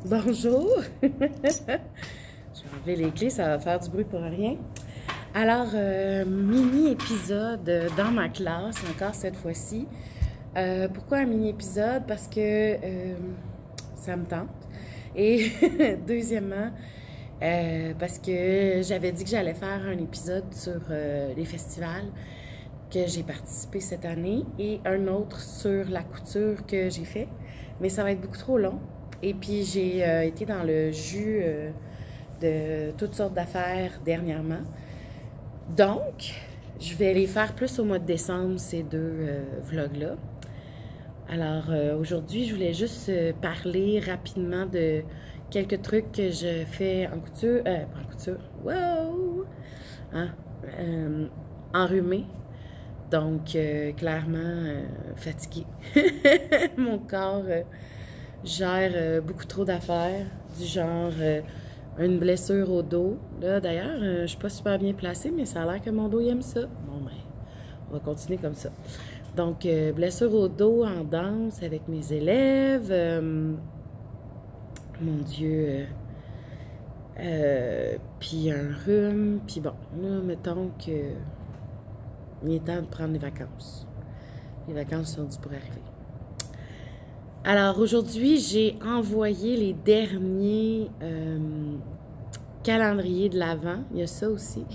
Bonjour! Je vais enlever les clés, ça va faire du bruit pour rien. Alors, mini-épisode dans ma classe, encore cette fois-ci. Pourquoi un mini-épisode? Parce que ça me tente. Et deuxièmement, parce que j'avais dit que j'allais faire un épisode sur les festivals que j'ai participé cette année et un autre sur la couture que j'ai fait. Mais ça va être beaucoup trop long. Et puis, j'ai été dans le jus de toutes sortes d'affaires dernièrement. Donc, je vais les faire plus au mois de décembre, ces deux vlogs-là. Alors, aujourd'hui, je voulais juste parler rapidement de quelques trucs que je fais en couture. Pas en couture. Wow! Hein? Enrhumée. Donc, clairement, fatiguée. Mon corps gère beaucoup trop d'affaires, du genre une blessure au dos. Là, d'ailleurs, je suis pas super bien placée, mais ça a l'air que mon dos il aime ça. Bon, ben, on va continuer comme ça. Donc, blessure au dos en danse avec mes élèves. Mon Dieu. Puis un rhume. Puis bon, là, mettons que il est temps de prendre les vacances. Les vacances sont dues pour arriver. Alors, aujourd'hui, j'ai envoyé les derniers calendriers de l'Avent. Il y a ça aussi,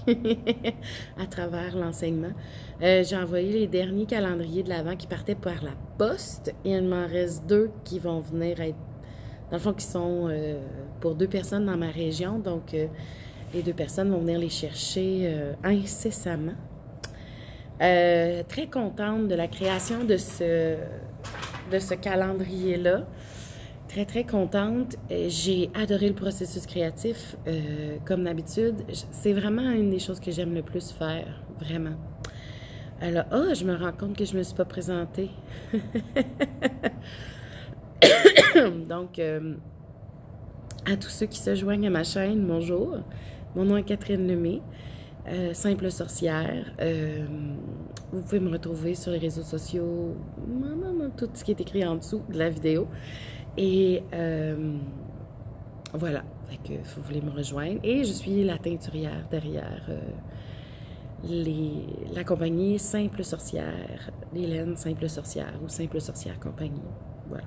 à travers l'enseignement. J'ai envoyé les derniers calendriers de l'Avent qui partaient par la poste. Et il m'en reste deux qui vont venir être, dans le fond, qui sont pour deux personnes dans ma région. Donc, les deux personnes vont venir les chercher incessamment. Très contente de la création de ce calendrier-là. Très, très contente. J'ai adoré le processus créatif, comme d'habitude. C'est vraiment une des choses que j'aime le plus faire, vraiment. Alors, je me rends compte que je ne me suis pas présentée. Donc, à tous ceux qui se joignent à ma chaîne, bonjour. Mon nom est Catherine Lemay. Simple sorcière. Vous pouvez me retrouver sur les réseaux sociaux, tout ce qui est écrit en dessous de la vidéo. Et voilà, fait que vous voulez me rejoindre. Et je suis la teinturière derrière la compagnie Simple Sorcière, l'Hélène Simple Sorcière ou Simple Sorcière Compagnie. Voilà.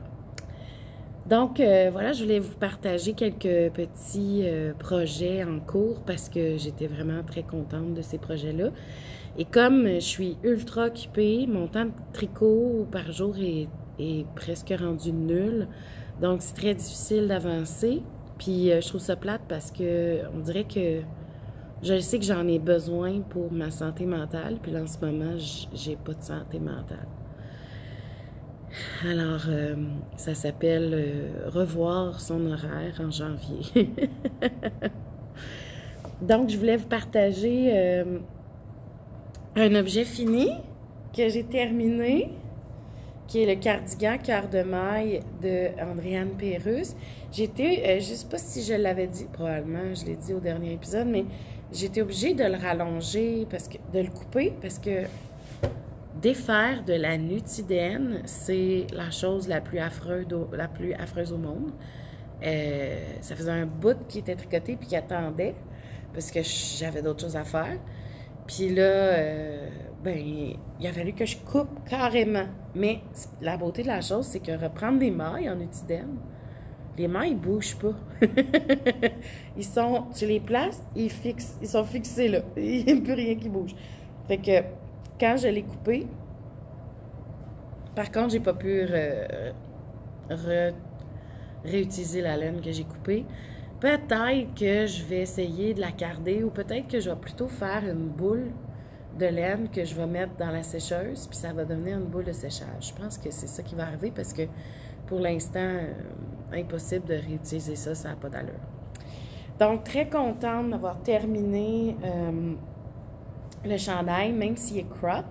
Donc, voilà, je voulais vous partager quelques petits projets en cours parce que j'étais vraiment très contente de ces projets-là. Et comme je suis ultra occupée, mon temps de tricot par jour est presque rendu nul. Donc, c'est très difficile d'avancer. Puis, je trouve ça plate parce que on dirait que je sais que j'en ai besoin pour ma santé mentale. Puis là, en ce moment, j'ai pas de santé mentale. Alors, ça s'appelle revoir son horaire en janvier. Donc, je voulais vous partager un objet fini que j'ai terminé, qui est le cardigan cœur de maille de Andréane Pérusse. J'étais, je ne sais pas si je l'avais dit, probablement, je l'ai dit au dernier épisode, mais j'étais obligée de le rallonger, de le couper, parce que défaire de la nutidène, c'est la chose la plus affreuse au monde. Ça faisait un bout qui était tricoté puis qui attendait parce que j'avais d'autres choses à faire. Puis là, il a fallu que je coupe carrément. Mais la beauté de la chose, c'est que reprendre des mailles en nutidène, les mailles ne bougent pas. Tu les places, ils sont fixés là. Il n'y a plus rien qui bouge. Fait que quand je l'ai coupé, par contre, j'ai pas pu réutiliser la laine que j'ai coupée. Peut-être que je vais essayer de la garder ou peut-être que je vais plutôt faire une boule de laine que je vais mettre dans la sécheuse puis ça va devenir une boule de séchage. Je pense que c'est ça qui va arriver parce que pour l'instant, impossible de réutiliser ça, ça n'a pas d'allure. Donc, très contente d'avoir terminé le chandail, même s'il est crop.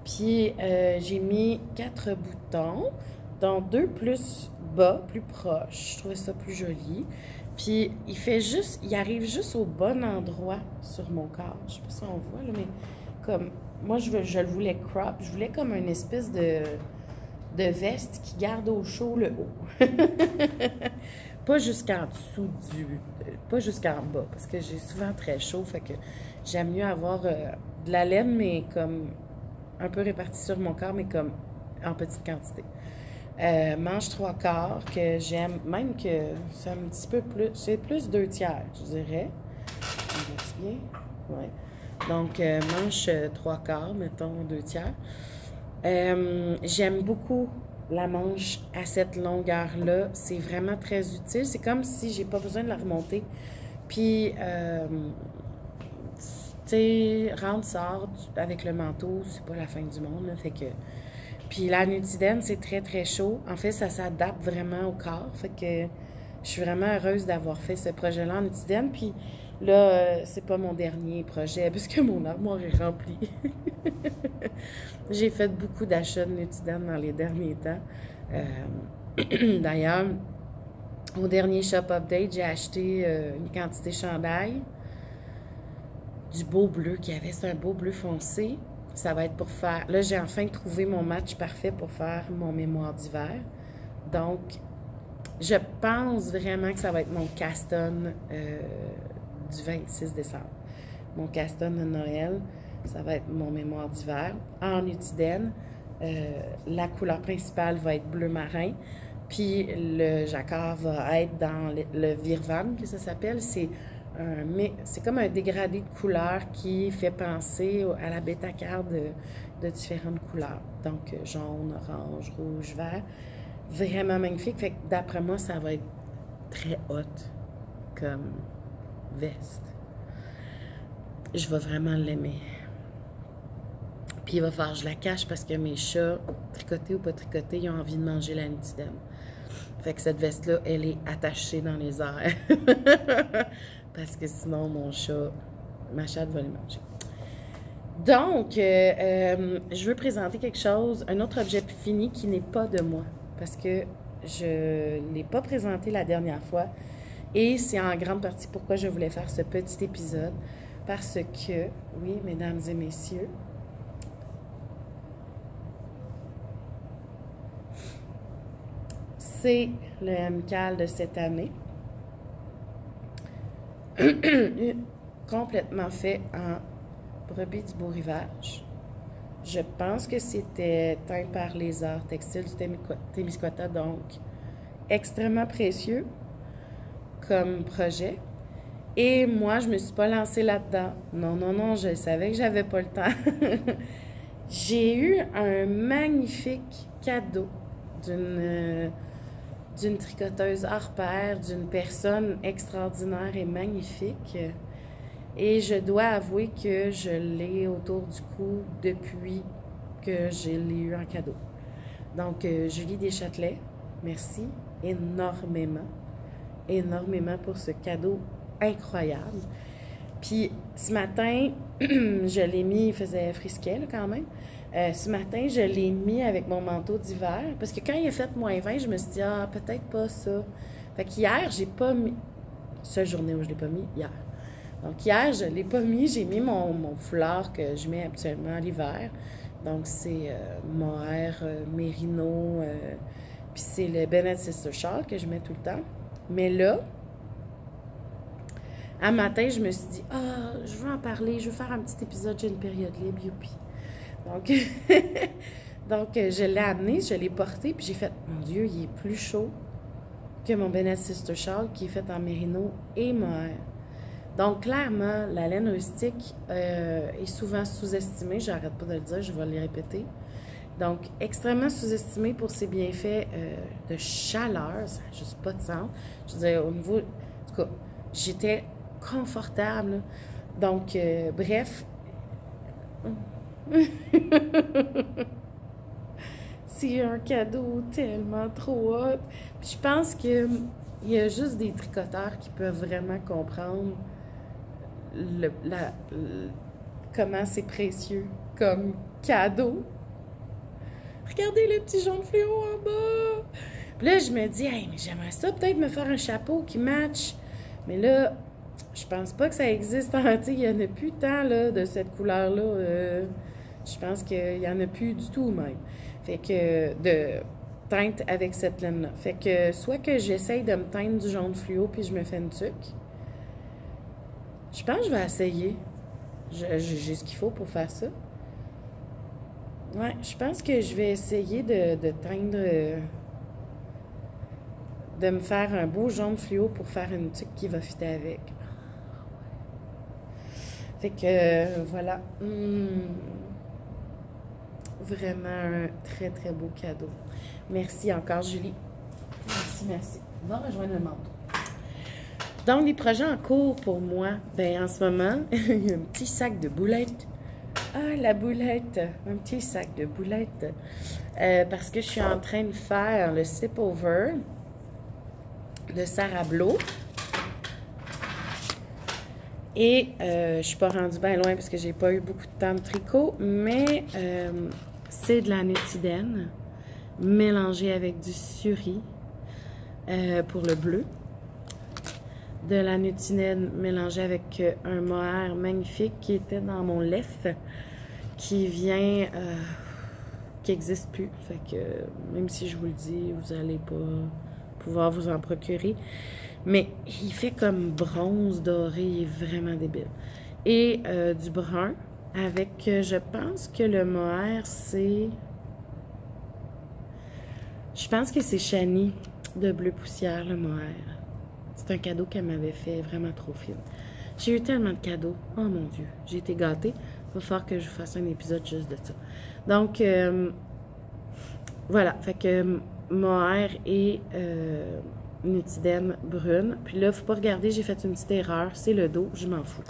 Puis, j'ai mis 4 boutons, dont 2 plus bas, plus proches. Je trouvais ça plus joli. Puis, il arrive juste au bon endroit sur mon corps. Je sais pas si on voit, là, mais comme, moi, je le voulais crop. Je voulais comme une espèce de veste qui garde au chaud le haut. pas jusqu'en dessous pas jusqu'en bas, parce que j'ai souvent très chaud, fait que j'aime mieux avoir de la laine, mais comme un peu répartie sur mon corps, mais comme en petite quantité. Manche 3/4, que j'aime, même que c'est un petit peu plus, c'est plus 2/3, je dirais. On voit bien? Ouais. Donc, manche 3/4, mettons 2/3. J'aime beaucoup la manche à cette longueur-là. C'est vraiment très utile. C'est comme si j'ai pas besoin de la remonter. Puis, tu sais, rentre, sort avec le manteau, c'est pas la fin du monde, là, fait que... Puis la Nutiden, c'est très, très chaud. En fait, ça s'adapte vraiment au corps. Fait que je suis vraiment heureuse d'avoir fait ce projet-là en Nutiden. Puis là, c'est pas mon dernier projet, puisque mon armoire est remplie. J'ai fait beaucoup d'achats de Nutiden dans les derniers temps. D'ailleurs, au dernier Shop Update, j'ai acheté une quantité de chandail, du beau bleu qu'il y avait. C'est un beau bleu foncé. Ça va être pour faire... Là, j'ai enfin trouvé mon match parfait pour faire mon mémoire d'hiver. Donc, je pense vraiment que ça va être mon Caston du 26 décembre. Mon Caston de Noël, ça va être mon mémoire d'hiver. En Nutiden, la couleur principale va être bleu marin. Puis le jacquard va être dans le Virvan, que ça s'appelle. C'est comme un dégradé de couleurs qui fait penser à la bêta-carte de différentes couleurs. Donc, jaune, orange, rouge, vert. Vraiment magnifique. Fait que d'après moi, ça va être très hot comme veste. Je vais vraiment l'aimer. Puis il va falloir que je la cache parce que mes chats, tricotés ou pas tricotés, ils ont envie de manger la Nutiden. Fait que cette veste-là, elle est attachée dans les airs. Parce que sinon, ma chatte va les manger. Donc, je veux présenter quelque chose, un autre objet fini qui n'est pas de moi. Parce que je ne l'ai pas présenté la dernière fois. Et c'est en grande partie pourquoi je voulais faire ce petit épisode. Parce que, oui, mesdames et messieurs, c'est le MCAL de cette année. Complètement fait en brebis du beau rivage. Je pense que c'était teint par les arts textiles du Témiscouata, donc extrêmement précieux comme projet. Et moi, je me suis pas lancée là-dedans. Non, non, non, je savais que j'avais pas le temps. J'ai eu un magnifique cadeau d'une tricoteuse hors pair, d'une personne extraordinaire et magnifique. Et je dois avouer que je l'ai autour du cou depuis que je l'ai eu en cadeau. Donc, Julie Deschâtelet, merci énormément, énormément pour ce cadeau incroyable. Puis, ce matin, je l'ai mis, il faisait frisquet là, quand même. Ce matin, je l'ai mis avec mon manteau d'hiver. Parce que quand il a fait -20, je me suis dit, ah, peut-être pas ça. Fait qu'hier, j'ai pas mis. Cette journée où je l'ai pas mis, hier. Donc, hier, je l'ai pas mis. J'ai mis mon foulard que je mets habituellement l'hiver. Donc, c'est mohair, mérino. Puis, c'est le Bennett Sister Shawl que je mets tout le temps. Mais là, un matin, je me suis dit, ah, je veux en parler. Je veux faire un petit épisode. J'ai une période libre, youpi. Donc, je l'ai amené, je l'ai porté, puis j'ai fait, mon Dieu, il est plus chaud que mon Bennett Sister Shawl qui est fait en mérino et mohair. Donc, clairement, la laine rustique est souvent sous-estimée. J'arrête pas de le dire, je vais le répéter. Donc, extrêmement sous-estimée pour ses bienfaits de chaleur. Ça n'a juste pas de sens. Je veux dire, au niveau... En tout cas, j'étais confortable. Donc, bref... C'est un cadeau tellement trop hot. Puis je pense qu'il y a juste des tricoteurs qui peuvent vraiment comprendre comment c'est précieux comme cadeau. Regardez le petit jaune fluo en bas. Puis là, je me dis, hey, mais j'aimerais ça peut-être me faire un chapeau qui match. Mais là, je pense pas que ça existe. Il n'y en a plus tant là, de cette couleur-là. Je pense qu'il n'y en a plus du tout même. Fait que teinte avec cette laine-là. Fait que soit que j'essaye de me teindre du jaune fluo puis je me fais une tuque. Je pense que je vais essayer. J'ai ce qu'il faut pour faire ça. Ouais, je pense que je vais essayer de teindre... de me faire un beau jaune fluo pour faire une tuque qui va fitter avec. Fait que, voilà. Vraiment un très, très beau cadeau. Merci encore, Julie. Merci, merci. On va rejoindre le manteau. Donc, les projets en cours pour moi, ben en ce moment, il y a un petit sac de boulettes. Ah, la boulette! Un petit sac de boulettes. Parce que je suis en train de faire le Sip-Over de Sarah Blow. Et je suis pas rendue bien loin parce que j'ai pas eu beaucoup de temps de tricot, mais c'est de la Nutiden mélangée avec du suri pour le bleu. De la Nutiden mélangée avec un mohair magnifique qui était dans mon lef, qui vient, qui n'existe plus. Fait que même si je vous le dis, vous n'allez pas pouvoir vous en procurer. Mais il fait comme bronze doré, il est vraiment débile. Et du brun avec, je pense que le mohair, c'est... Je pense que c'est Chani de bleu poussière, le mohair. C'est un cadeau qu'elle m'avait fait, vraiment trop fine. J'ai eu tellement de cadeaux. Oh mon Dieu, j'ai été gâtée. Il va falloir que je vous fasse un épisode juste de ça. Donc, voilà. Fait que mohair et Nutiden brune. Puis là, il ne faut pas regarder, j'ai fait une petite erreur. C'est le dos, je m'en fous.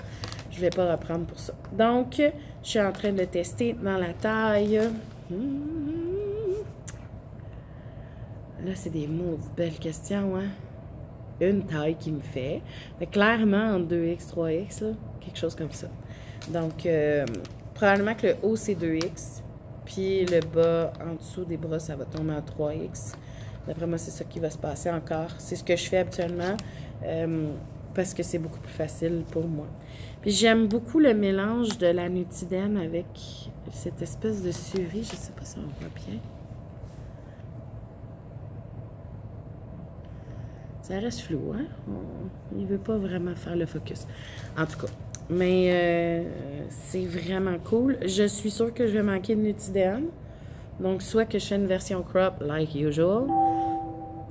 Je ne vais pas reprendre pour ça. Donc, je suis en train de le tester dans la taille. Là, c'est des maudites belles questions, hein? Une taille qui me fait. Mais clairement, en 2X, 3X, là, quelque chose comme ça. Donc, probablement que le haut, c'est 2X. Puis le bas, en dessous des bras, ça va tomber en 3X. D'après moi, c'est ça qui va se passer encore. C'est ce que je fais habituellement parce que c'est beaucoup plus facile pour moi. Puis j'aime beaucoup le mélange de la Nutiden avec cette espèce de suri. Je ne sais pas si on voit bien. Ça reste flou, hein? Il ne veut pas vraiment faire le focus. En tout cas. Mais c'est vraiment cool. Je suis sûre que je vais manquer de Nutiden. Donc, soit que je fais une version crop, like usual.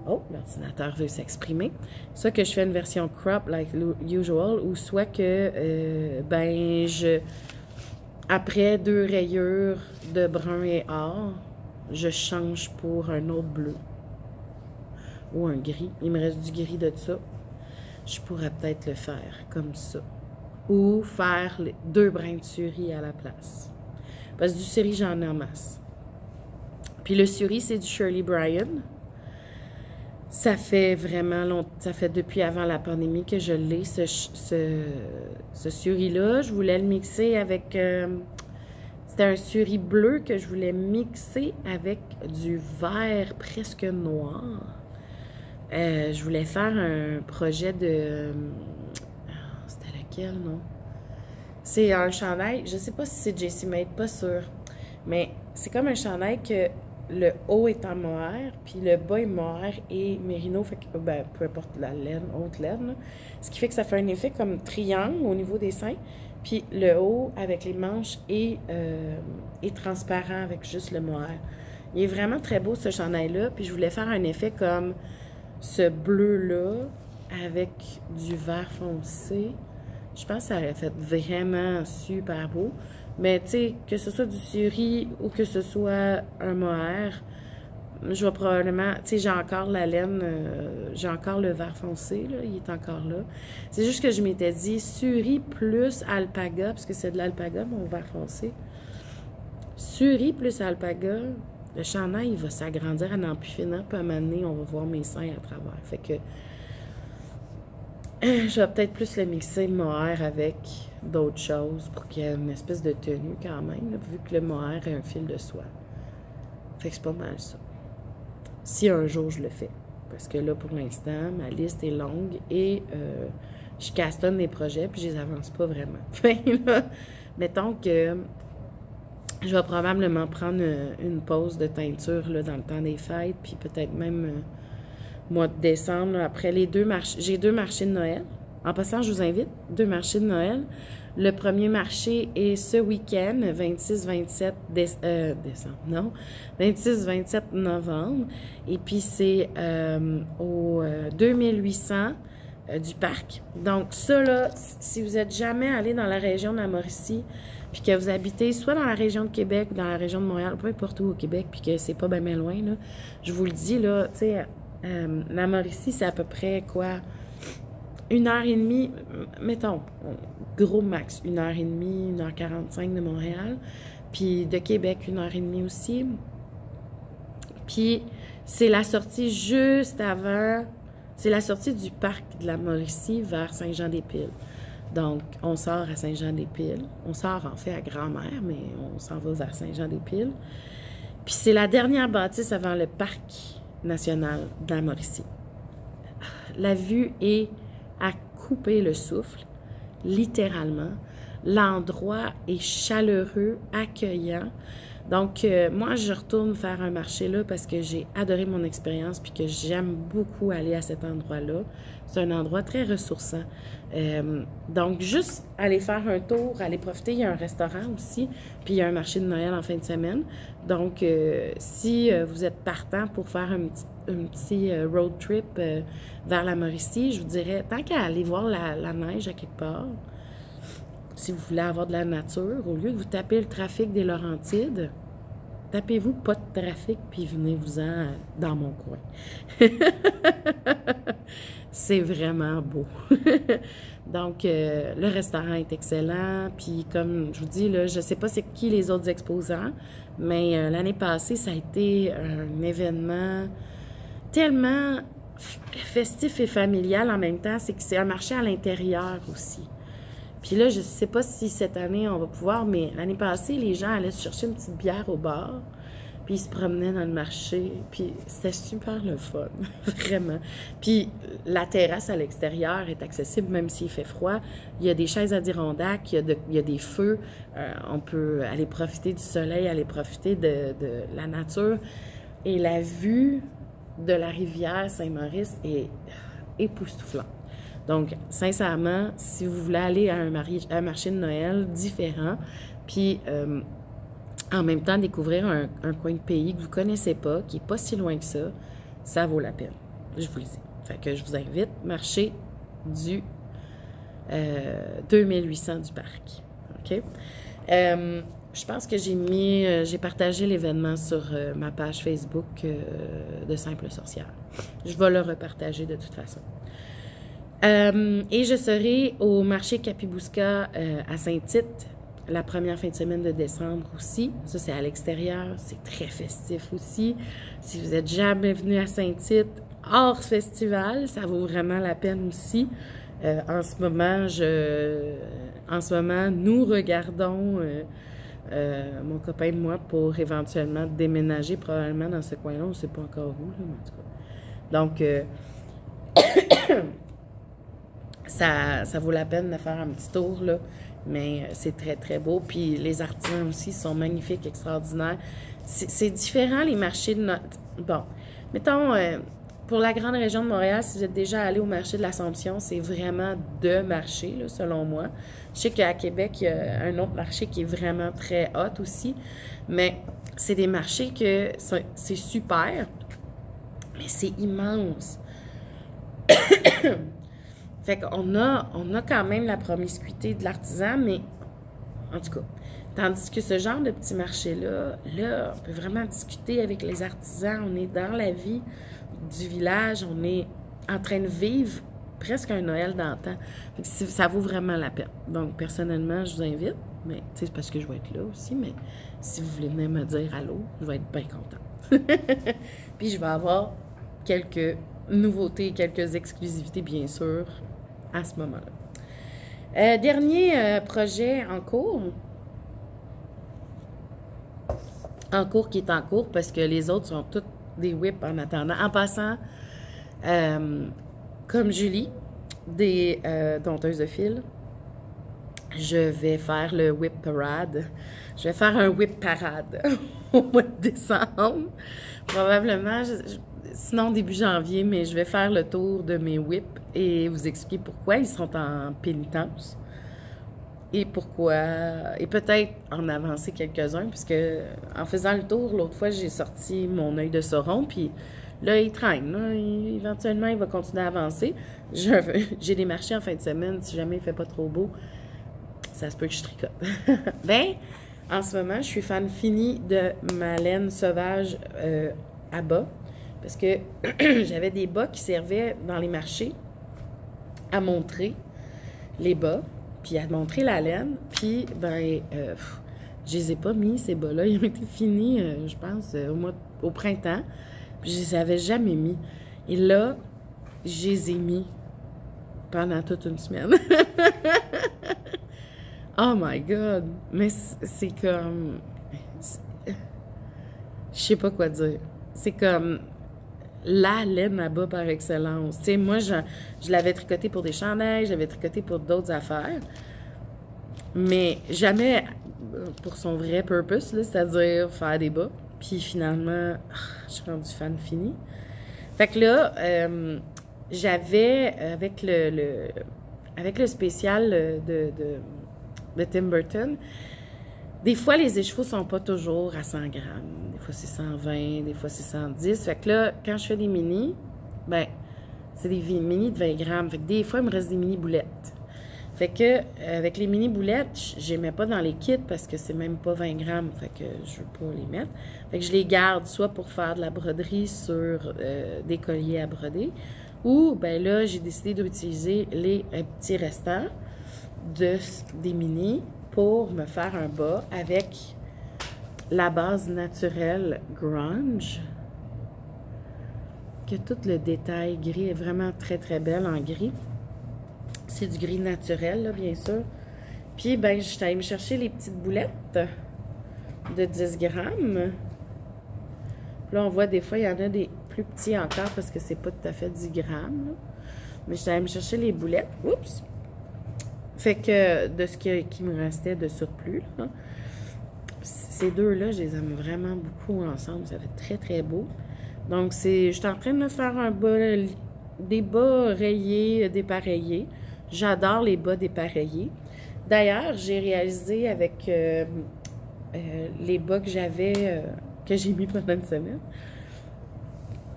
Oh, l'ordinateur veut s'exprimer. Soit que je fais une version crop, like usual. Ou soit que, ben, après 2 rayures de brun et or, je change pour un autre bleu. Ou un gris. Il me reste du gris de ça. Je pourrais peut-être le faire comme ça. Ou faire les 2 brins de suri à la place. Parce que du suri, j'en ai en masse. Puis le suri, c'est du Shirley Bryan. Ça fait vraiment longtemps, ça fait depuis avant la pandémie que je l'ai, ce suri-là. Je voulais le mixer avec... c'était un suri bleu que je voulais mixer avec du vert presque noir. Je voulais faire un projet de... c'était lequel, non? C'est un chandail, je sais pas si c'est JC Made, pas sûr. Mais c'est comme un chandail que le haut est en mohair, puis le bas est mohair et mérino, fait que, ben, peu importe la laine, haute laine, là. Ce qui fait que ça fait un effet comme triangle au niveau des seins. Puis le haut, avec les manches, est transparent avec juste le mohair. Il est vraiment très beau, ce chandail-là. Puis je voulais faire un effet comme ce bleu-là avec du vert foncé. Je pense que ça aurait fait vraiment super beau. Mais tu sais, que ce soit du suri ou que ce soit un mohair, je vais probablement... Tu sais, j'ai encore la laine, j'ai encore le vert foncé, là, il est encore là. C'est juste que je m'étais dit suri plus alpaga, parce que c'est de l'alpaga, mon vert foncé. Suri plus alpaga, le chandail, il va s'agrandir à n'en plus finir, puis à un moment donné, on va voir mes seins à travers. Fait que je vais peut-être plus le mixer, le mohair, avec d'autres choses pour qu'il y ait une espèce de tenue quand même, là, vu que le mohair est un fil de soie. Fait que c'est pas mal ça. Si un jour je le fais. Parce que là, pour l'instant, ma liste est longue et je castonne des projets puis je les avance pas vraiment. Fait là, mettons que Je vais probablement prendre une pause de teinture là, dans le temps des fêtes, puis peut-être même mois de décembre, là, après les 2 marchés. J'ai 2 marchés de Noël. En passant, je vous invite, 2 marchés de Noël. Le premier marché est ce week-end, 26-27 décembre, non, 26-27 novembre. Et puis, c'est au 2800 du parc. Donc, ça, là, si vous n'êtes jamais allé dans la région de la Mauricie, puis que vous habitez soit dans la région de Québec ou dans la région de Montréal, peu importe où au Québec, puis que c'est pas bien loin, là, je vous le dis, là, tu sais, la Mauricie, c'est à peu près quoi? 1h30, mettons, gros max, 1h30, 1h45 de Montréal, puis de Québec, 1h30 aussi. Puis, c'est la sortie juste avant, c'est la sortie du parc de la Mauricie vers Saint-Jean-des-Piles. Donc, on sort à Saint-Jean-des-Piles. On sort, en fait, à Grand-Mère, mais on s'en va vers Saint-Jean-des-Piles. Puis, c'est la dernière bâtisse avant le parc national de la Mauricie. La vue est à couper le souffle, littéralement. L'endroit est chaleureux, accueillant. Donc, moi, je retourne faire un marché là parce que j'ai adoré mon expérience puis que j'aime beaucoup aller à cet endroit-là. C'est un endroit très ressourçant. Donc, juste aller faire un tour, aller profiter. Il y a un restaurant aussi, puis il y a un marché de Noël en fin de semaine. Donc, si vous êtes partant pour faire un petit road trip vers la Mauricie, je vous dirais, tant qu'à aller voir la neige à quelque part, si vous voulez avoir de la nature, au lieu de vous taper le trafic des Laurentides, tapez-vous pas de trafic, puis venez-vous-en dans mon coin. C'est vraiment beau. Donc, le restaurant est excellent. Puis, comme je vous dis, là, je ne sais pas c'est qui les autres exposants, mais l'année passée, ça a été un événement tellement festif et familial en même temps. C'est que c'est un marché à l'intérieur aussi. Puis là, je ne sais pas si cette année, on va pouvoir, mais l'année passée, les gens allaient se chercher une petite bière au bar, puis ils se promenaient dans le marché, puis c'était super le fun, vraiment. Puis la terrasse à l'extérieur est accessible, même s'il fait froid. Il y a des chaises Adirondack, il y a des feux, on peut aller profiter du soleil, aller profiter de la nature. Et la vue de la rivière Saint-Maurice est époustouflante. Donc, sincèrement, si vous voulez aller à un marché de Noël différent, puis en même temps découvrir un coin de pays que vous ne connaissez pas, qui n'est pas si loin que ça vaut la peine. Je vous le dis. Fait que je vous invite, marché du 2800 du parc. OK? Je pense que j'ai partagé l'événement sur ma page Facebook de Simple Sorcière. Je vais le repartager de toute façon. Et je serai au marché Kapibuska à Saint-Tite la première fin de semaine de décembre aussi. Ça, c'est à l'extérieur. C'est très festif aussi. Si vous n'êtes jamais venu à Saint-Tite, hors festival, ça vaut vraiment la peine aussi. En ce moment, nous regardons, mon copain et moi, pour éventuellement déménager probablement dans ce coin-là. On ne sait pas encore où, là, mais en tout cas. Donc, ça vaut la peine de faire un petit tour, là, mais c'est très, très beau. Puis les artisans aussi sont magnifiques, extraordinaires. C'est différent, les marchés de Bon, mettons, pour la grande région de Montréal, si vous êtes déjà allé au marché de l'Assomption, c'est vraiment de marché, là, selon moi. Je sais qu'à Québec, il y a un autre marché qui est vraiment très hot aussi, mais c'est des marchés que c'est super, mais c'est immense. Fait qu'on a quand même la promiscuité de l'artisan, mais en tout cas, tandis que ce genre de petit marché-là, là, on peut vraiment discuter avec les artisans, on est dans la vie du village, on est en train de vivre presque un Noël d'antan. Ça vaut vraiment la peine. Donc, personnellement, je vous invite, mais tu sais, c'est parce que je vais être là aussi, mais si vous voulez venir me dire allô, je vais être bien contente. Puis, je vais avoir quelques nouveautés, quelques exclusivités, bien sûr, à ce moment-là. Dernier projet en cours. En cours qui est en cours parce que les autres sont toutes des whips en attendant. En passant, comme Julie, des dompteuses de fil, je vais faire le whip parade. Je vais faire un whip parade au mois de décembre. Probablement, sinon début janvier, mais je vais faire le tour de mes whips et vous expliquer pourquoi ils sont en pénitence. Et pourquoi, et peut-être en avancer quelques-uns, puisque en faisant le tour, l'autre fois, j'ai sorti mon œil de sauron, puis là, il traîne. Là, éventuellement, il va continuer à avancer. J'ai des marchés en fin de semaine, si jamais il fait pas trop beau, ça se peut que je tricote. Ben, en ce moment, je suis fan finie de ma laine sauvage à bas, parce que j'avais des bas qui servaient dans les marchés à montrer les bas, puis à montrer la laine, puis, ben, je les ai pas mis, ces bas-là. Ils ont été finis, je pense, au printemps. Puis je les avais jamais mis. Et là, je les ai mis pendant toute une semaine. Oh my God! Mais c'est comme... Je sais pas quoi dire. C'est comme la laine à bas par excellence. Tu sais, moi, je l'avais tricoté pour des chandails, j'avais tricoté pour d'autres affaires, mais jamais pour son vrai purpose, là, c'est-à-dire faire des bas. Puis finalement, je suis rendue fan fini. Fait que là, j'avais, avec le spécial de Tim Burton, des fois, les échevaux sont pas toujours à 100 grammes. Des fois, c'est 120, des fois, c'est 110. Fait que là, quand je fais des mini, ben, c'est des mini de 20 grammes. Fait que des fois, il me reste des mini boulettes. Fait que, avec les mini boulettes, je les mets pas dans les kits parce que c'est même pas 20 grammes. Fait que je veux pas les mettre. Fait que je les garde soit pour faire de la broderie sur des colliers à broder, ou, ben là, j'ai décidé d'utiliser les petits restants des mini pour me faire un bas avec la base naturelle Grunge, que tout le détail gris est vraiment très très belle en gris. C'est du gris naturel, là, bien sûr. Puis, ben, je suis allée me chercher les petites boulettes de 10 grammes. Puis là, on voit des fois, il y en a des plus petits encore parce que c'est pas tout à fait 10 grammes. Là. Mais je suis allée me chercher les boulettes. Oups! Fait que de ce qui me restait de surplus, là, ces deux-là, je les aime vraiment beaucoup ensemble. Ça fait très, très beau. Donc, je suis en train de me faire des bas rayés, dépareillés. J'adore les bas dépareillés. D'ailleurs, j'ai réalisé avec les bas que j'avais, que j'ai mis pendant une semaine,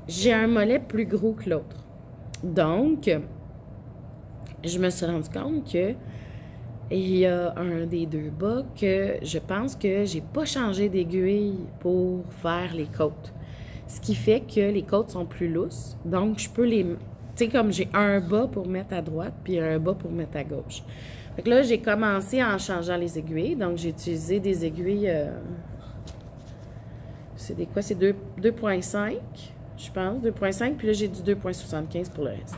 j'ai un mollet plus gros que l'autre. Donc, je me suis rendu compte que il y a un des deux bas que je pense que j'ai pas changé d'aiguille pour faire les côtes. Ce qui fait que les côtes sont plus lousses. Donc, je peux les... Tu sais, comme j'ai un bas pour mettre à droite, puis un bas pour mettre à gauche. Fait que là, j'ai commencé en changeant les aiguilles. Donc, j'ai utilisé des aiguilles... c'est des quoi? C'est 2.5, je pense. 2.5, puis là, j'ai du 2.75 pour le reste.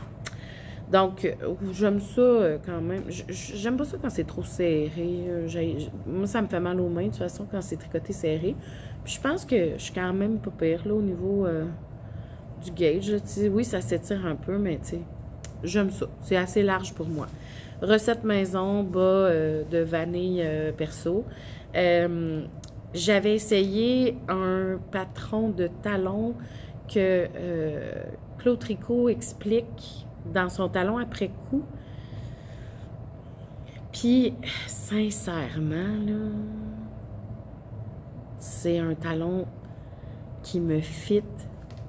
Donc, j'aime ça quand même. J'aime pas ça quand c'est trop serré. Moi, ça me fait mal aux mains, de toute façon, quand c'est tricoté serré. Puis je pense que je suis quand même pas pire, là, au niveau du gauge. Oui, ça s'étire un peu, mais tu sais, j'aime ça. C'est assez large pour moi. Recette maison, bas de vanille perso. J'avais essayé un patron de talon que Claude Tricot explique dans son talon après coup. Puis, sincèrement, là, c'est un talon qui me fit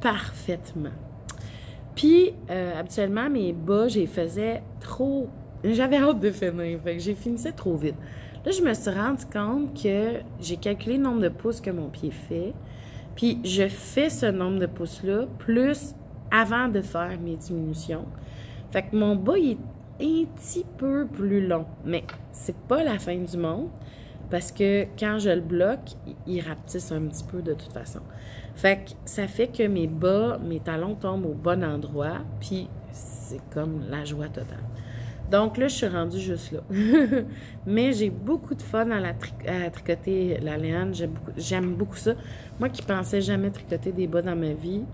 parfaitement. Puis, habituellement, mes bas, j'y faisais trop... J'avais hâte de finir, fait que j'ai finissé trop vite. Là, je me suis rendu compte que j'ai calculé le nombre de pouces que mon pied fait. Puis, je fais ce nombre de pouces-là, plus avant de faire mes diminutions. Fait que mon bas, il est un petit peu plus long. Mais c'est pas la fin du monde, parce que quand je le bloque, il rapetisse un petit peu de toute façon. Fait que ça fait que mes bas, mes talons tombent au bon endroit, puis c'est comme la joie totale. Donc là, je suis rendue juste là. Mais j'ai beaucoup de fun à tricoter la laine. J'aime beaucoup ça. Moi qui pensais jamais tricoter des bas dans ma vie,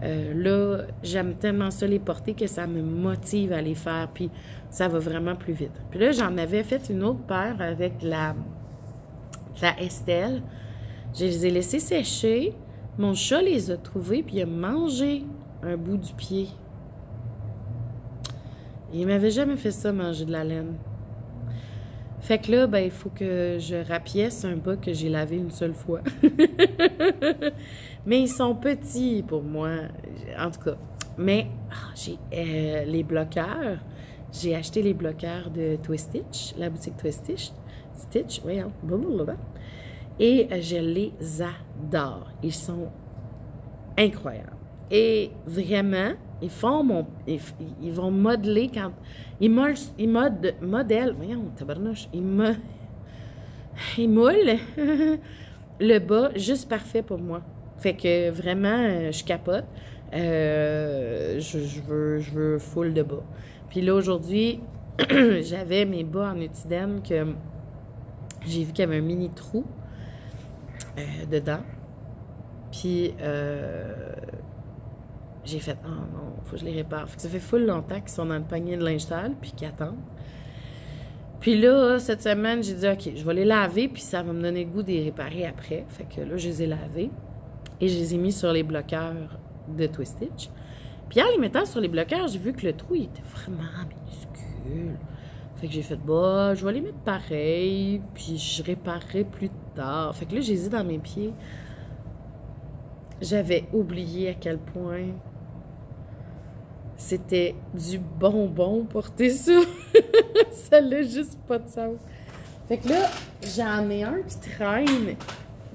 Là, j'aime tellement ça les porter que ça me motive à les faire, puis ça va vraiment plus vite. Puis là, j'en avais fait une autre paire avec la Estelle. Je les ai laissés sécher. Mon chat les a trouvés, puis il a mangé un bout du pied. Il m'avait jamais fait ça, manger de la laine. Fait que là, ben, il faut que je rapièce un bas que j'ai lavé une seule fois. Mais ils sont petits pour moi, en tout cas. Mais j'ai les bloqueurs. J'ai acheté les bloqueurs de Twistitch, la boutique Twistitch. Stitch, voyons, blablabla. Et je les adore. Ils sont incroyables. Et vraiment, ils vont modeler quand... Ils modèlent... Voyons, tabarnouche. Ils moulent le bas juste parfait pour moi. Fait que vraiment, je capote. Je veux full de bas. Puis là, aujourd'hui, j'avais mes bas en étidène que j'ai vu qu'il y avait un mini trou dedans. Puis... j'ai fait, oh non, faut que je les répare. Fait que ça fait full longtemps qu'ils sont dans le panier de linge sale, puis qu'ils attendent. Puis là, cette semaine, j'ai dit, OK, je vais les laver, puis ça va me donner le goût de les réparer après. Fait que là, je les ai lavés. Et je les ai mis sur les bloqueurs de Twistitch. Puis en les mettant sur les bloqueurs, j'ai vu que le trou, il était vraiment minuscule. Fait que j'ai fait, bah, je vais les mettre pareil, puis je réparerai plus tard. Fait que là, j'ai les ai dans mes pieds. J'avais oublié à quel point c'était du bonbon porter ça. Ça n'a juste pas de sens. Fait que là, j'en ai un qui traîne.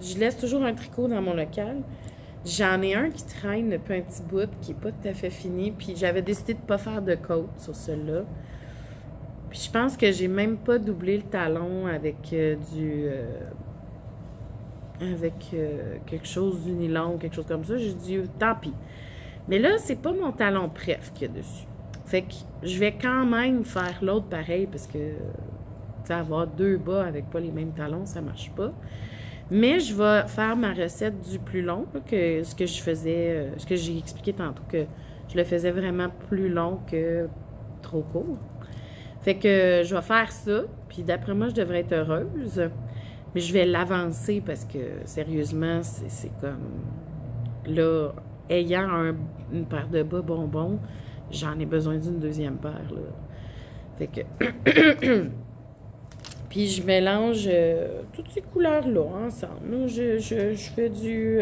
Je laisse toujours un tricot dans mon local. J'en ai un qui traîne depuis un petit bout, qui n'est pas tout à fait fini. Puis j'avais décidé de ne pas faire de côte sur celui-là. Puis je pense que j'ai même pas doublé le talon avec quelque chose du nylon ou quelque chose comme ça. J'ai dit, tant pis. Mais là, c'est pas mon talon préf qu'il y a dessus. Fait que je vais quand même faire l'autre pareil parce que, tu sais, avoir deux bas avec pas les mêmes talons, ça marche pas. Mais je vais faire ma recette du plus long, que ce que je faisais, ce que j'ai expliqué tantôt, que je le faisais vraiment plus long que trop court. Fait que je vais faire ça, puis d'après moi, je devrais être heureuse. Mais je vais l'avancer parce que, sérieusement, c'est comme... Là, ayant une paire de bas bonbons, j'en ai besoin d'une deuxième paire, là. Fait que... Puis je mélange toutes ces couleurs-là ensemble. Là, je fais du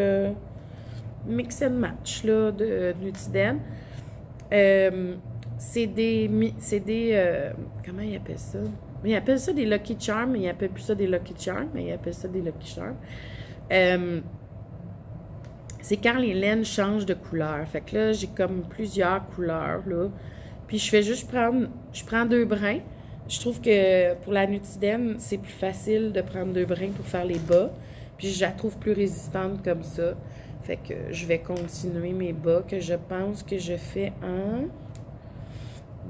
mix and match, là, de Nutiden. C'est des comment ils appellent ça? Ils appellent ça des Lucky Charms, mais ils appellent plus ça des Lucky Charms, mais ils appellent ça des Lucky Charms. C'est quand les laines changent de couleur. Fait que là, j'ai comme plusieurs couleurs, là. Puis je fais juste je prends 2 brins. Je trouve que pour la Nutiden, c'est plus facile de prendre 2 brins pour faire les bas. Puis je la trouve plus résistante comme ça. Fait que je vais continuer mes bas que je pense que je fais en...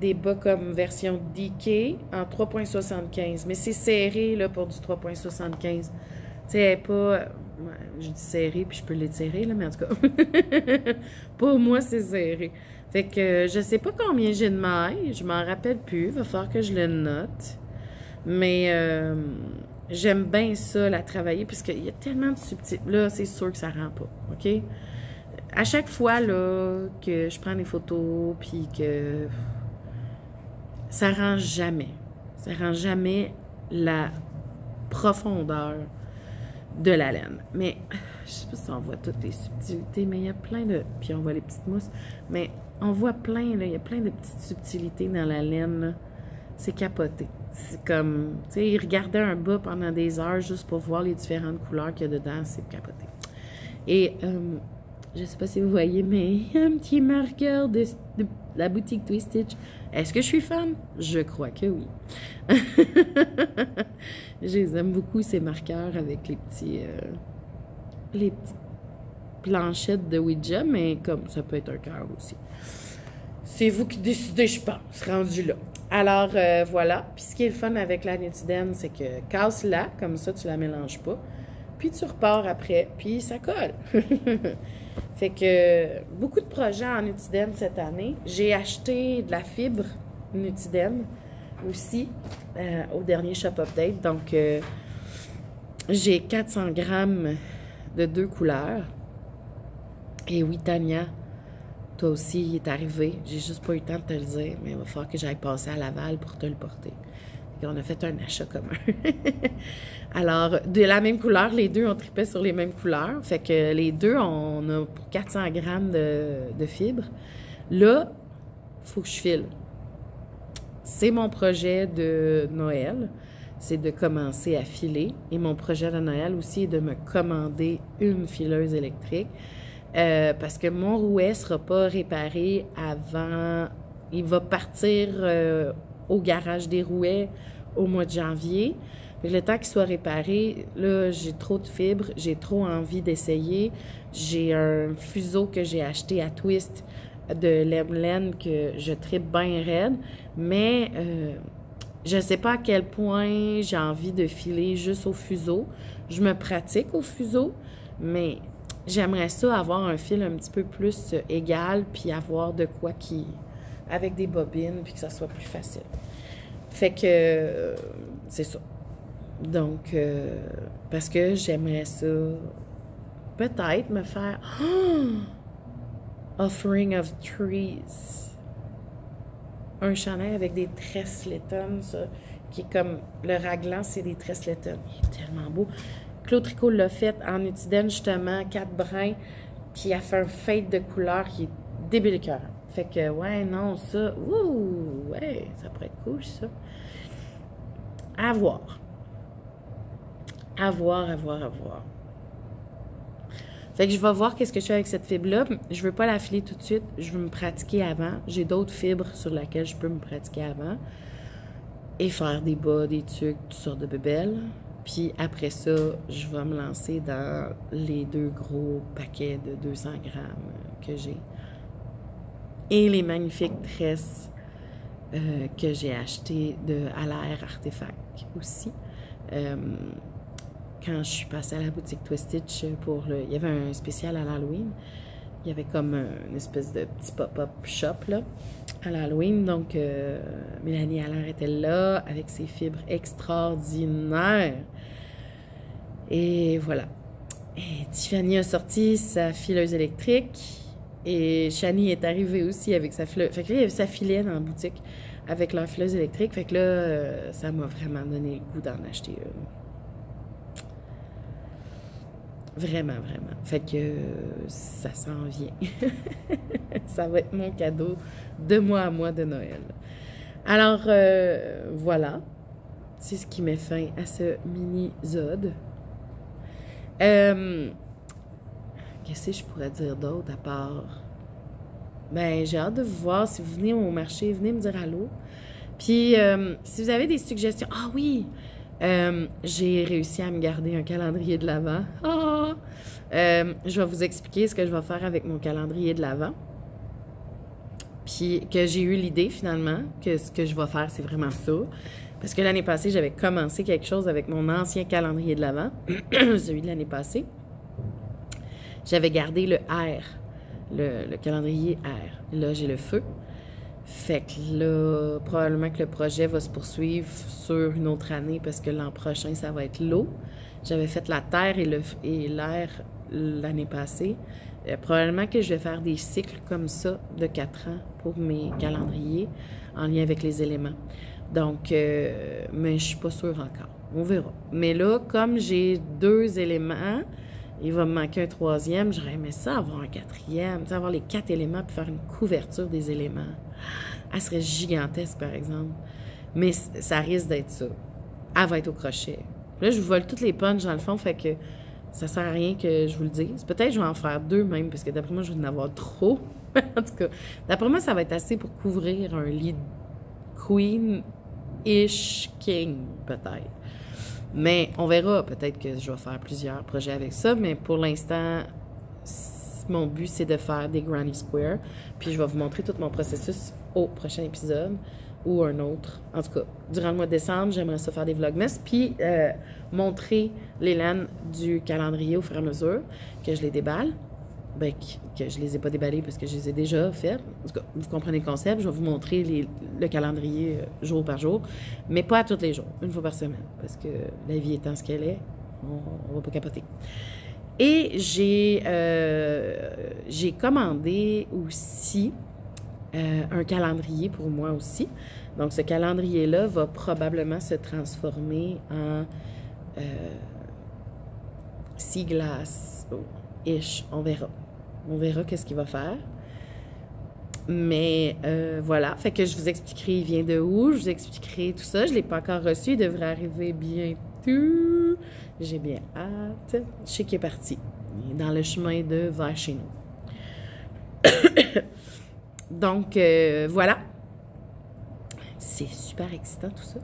Des bas comme version DK en 3,75. Mais c'est serré là, pour du 3,75. Tu sais, pas... Ouais, je dis serré, puis je peux l'étirer, là, mais en tout cas... Pour moi, c'est serré. Fait que je sais pas combien j'ai de mailles. Je m'en rappelle plus. Il va falloir que je le note. Mais j'aime bien ça, la travailler, parce qu'il y a tellement de subtil... Là, c'est sûr que ça rend pas, OK? À chaque fois, là, que je prends des photos, puis que... Ça rend jamais. Ça rend jamais la profondeur de la laine. Mais, je sais pas si on voit toutes les subtilités, mais il y a plein de... Puis on voit les petites mousses. Mais on voit plein, là, il y a plein de petites subtilités dans la laine, là. C'est capoté. C'est comme, tu sais, regarder un bas pendant des heures juste pour voir les différentes couleurs qu'il y a dedans, c'est capoté. Et, je sais pas si vous voyez, mais il y a un petit marqueur de la boutique Twistitch. Est-ce que je suis fan? Je crois que oui. Je les aime beaucoup, ces marqueurs avec les petites planchettes de Ouija, mais comme ça peut être un cœur aussi. C'est vous qui décidez, je pense, rendu là. Alors, voilà. Puis ce qui est le fun avec la Nutiden, c'est que casse-la, comme ça, tu la mélanges pas. Puis tu repars après, puis ça colle. Fait que beaucoup de projets en Nutiden cette année. J'ai acheté de la fibre Nutiden aussi au dernier Shop Update. Donc, j'ai 400 grammes de 2 couleurs. Et oui, Tania, toi aussi, il est arrivé. J'ai juste pas eu le temps de te le dire, mais il va falloir que j'aille passer à Laval pour te le porter. Et on a fait un achat commun. Alors, de la même couleur, les deux, on tripait sur les mêmes couleurs. Fait que les deux, on a pour 400 grammes de fibres. Là, il faut que je file. C'est mon projet de Noël. C'est de commencer à filer. Et mon projet de Noël aussi est de me commander une fileuse électrique. Parce que mon rouet ne sera pas réparé avant... Il va partir au garage des rouets au mois de janvier. Le temps qu'il soit réparé, là, j'ai trop de fibres, j'ai trop envie d'essayer. J'ai un fuseau que j'ai acheté à Twist de laine que je tripe bien raide, mais je ne sais pas à quel point j'ai envie de filer juste au fuseau. Je me pratique au fuseau, mais j'aimerais ça avoir un fil un petit peu plus égal, puis avoir de quoi qui... avec des bobines, puis que ça soit plus facile. Fait que c'est ça. Donc, parce que j'aimerais ça peut-être me faire Offering of Trees. Un chandail avec des tresses Letton, ça, qui est comme le raglan, c'est des tresses Letton. Il est tellement beau. Claude Tricot l'a fait en Nutiden, justement, 4 brins, puis il a fait un fade de couleur qui est débile cœur. Fait que, ouais, non, ça, ouh, ouais, ça pourrait être cool, ça. À voir. À voir. Fait que je vais voir qu'est-ce que je fais avec cette fibre-là. Je veux pas la filer tout de suite. Je veux me pratiquer avant. J'ai d'autres fibres sur lesquelles je peux me pratiquer avant. Et faire des bas, des tucs, toutes sortes de bébelles. Puis après ça, je vais me lancer dans les 2 gros paquets de 200 grammes que j'ai. Et les magnifiques tresses que j'ai achetées de À l'air Artefact aussi. Quand je suis passée à la boutique Twistitch pour le... Il y avait un spécial à l'Halloween. Il y avait comme une espèce de petit pop-up shop là, à l'Halloween. Donc, Mélanie Allaire était là avec ses fibres extraordinaires. Et voilà. Et Tiffany a sorti sa fileuse électrique. Et Shani est arrivée aussi avec sa fileuse. Fait que là, il y avait sa filet dans la boutique avec leur fileuse électrique. Fait que là, ça m'a vraiment donné le goût d'en acheter une. Vraiment. Fait que ça s'en vient. Ça va être mon cadeau de moi à moi de Noël. Alors, voilà. C'est ce qui met fin à ce mini-zode. Qu'est-ce que je pourrais dire d'autre à part? Ben, j'ai hâte de vous voir. Si vous venez au marché, venez me dire allô. Puis, si vous avez des suggestions... Ah oui! J'ai réussi à me garder un calendrier de l'Avent. Je vais vous expliquer ce que je vais faire avec mon calendrier de l'Avent. Puis que j'ai eu l'idée finalement que ce que je vais faire, c'est vraiment ça. Parce que l'année passée, j'avais commencé quelque chose avec mon ancien calendrier de l'Avent, celui de l'année passée. J'avais gardé le R, le calendrier R. Là, j'ai le feu. Fait que là, probablement que le projet va se poursuivre sur une autre année parce que l'an prochain, ça va être l'eau. J'avais fait la terre et l'air l'année passée. Probablement que je vais faire des cycles comme ça de 4 ans pour mes calendriers en lien avec les éléments. Donc, mais je suis pas sûre encore. On verra. Mais là, comme j'ai 2 éléments, il va me manquer un 3e. J'aurais aimé ça avoir un 4e, avoir les 4 éléments puis faire une couverture des éléments. Elle serait gigantesque, par exemple. Mais ça risque d'être ça. Elle va être au crochet. Là, je vous vole toutes les punches dans le fond, fait que ça sert à rien que je vous le dise. Peut-être que je vais en faire 2 même, parce que d'après moi, je vais en avoir trop. En tout cas, d'après moi, ça va être assez pour couvrir un lit queen-ish king, peut-être. Mais on verra. Peut-être que je vais faire plusieurs projets avec ça, mais pour l'instant, mon but, c'est de faire des Granny Square. Puis je vais vous montrer tout mon processus au prochain épisode ou un autre. En tout cas, durant le mois de décembre, j'aimerais ça faire des vlogmas, puis montrer les laines du calendrier au fur et à mesure que je les déballe. ben, que je les ai pas déballés parce que je les ai déjà faites. En tout cas, vous comprenez le concept. Je vais vous montrer le calendrier jour par jour, mais pas à tous les jours, une fois par semaine, parce que la vie étant ce qu'elle est, on va pas capoter. Et j'ai commandé aussi un calendrier pour moi aussi. Donc, ce calendrier-là va probablement se transformer en Sea Glass-ish. On verra. On verra qu'est-ce qu'il va faire. Mais voilà, fait que je vous expliquerai il vient de où, je vous expliquerai tout ça. Je ne l'ai pas encore reçu, il devrait arriver bientôt. J'ai bien hâte. Je sais qu'il est parti. Il est dans le chemin de vers chez nous. Donc, voilà. C'est super excitant tout ça.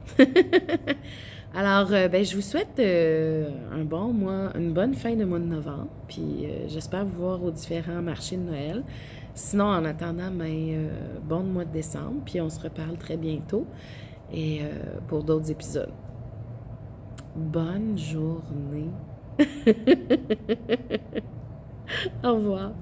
Alors, ben, je vous souhaite un bon mois, une bonne fin de mois de novembre. Puis, j'espère vous voir aux différents marchés de Noël. Sinon, en attendant, ben, bon mois de décembre. Puis, on se reparle très bientôt et pour d'autres épisodes. Bonne journée. Au revoir.